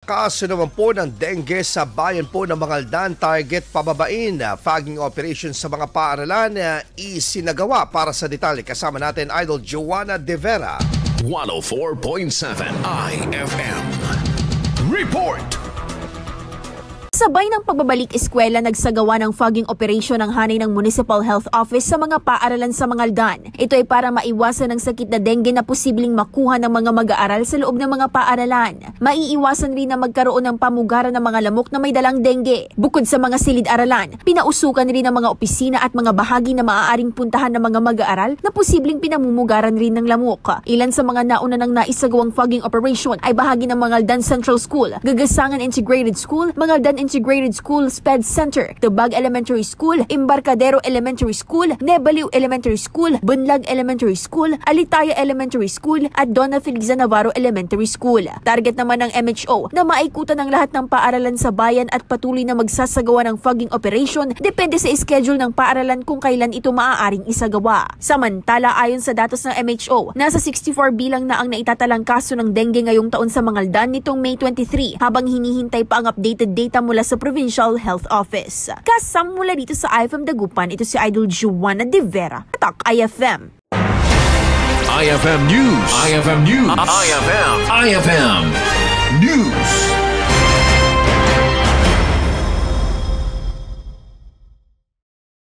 Kaso naman po ng dengue sa bayan po ng Mangaldan, target pababain. Fogging operation sa mga paaralan isinagawa. Para sa detalye, kasama natin Idol Joanna De Vera. 104.7 IFM Report. Sabay ng pagbabalik eskwela, nagsagawa ng fogging operation ng hanay ng Municipal Health Office sa mga paaralan sa Mangaldan. Ito ay para maiwasan ang sakit na dengue na posibleng makuha ng mga mag-aaral sa loob ng mga paaralan. Maiiwasan rin na magkaroon ng pamugaran ng mga lamok na may dalang dengue. Bukod sa mga silid-aralan, pinausukan rin ang mga opisina at mga bahagi na maaaring puntahan ng mga mag-aaral na posibleng pinamumugaran rin ng lamok. Ilan sa mga nauna ng naisagawang fogging operation ay bahagi ng Mangaldan Central School, Gagasangan Integrated School, Mangaldan Integrated School SPED Center, Tubag Elementary School, Embarcadero Elementary School, Nebaliw Elementary School, Bunlag Elementary School, Alitaya Elementary School, at Donna Feliza Navarro Elementary School. Target naman ng MHO na maikutan ng lahat ng paaralan sa bayan at patuloy na magsasagawa ng fogging operation depende sa schedule ng paaralan kung kailan ito maaaring isagawa. Samantala, ayon sa datos ng MHO, nasa 64 bilang na ang naitatalang kaso ng dengue ngayong taon sa Mangaldan nitong May 23, habang hinihintay pa ang updated data mula sa Provincial Health Office. Kasama mula dito sa IFM Dagupan, ito si Idol Joanna De Vera. Tatak IFM. IFM News. IFM News. IFM News.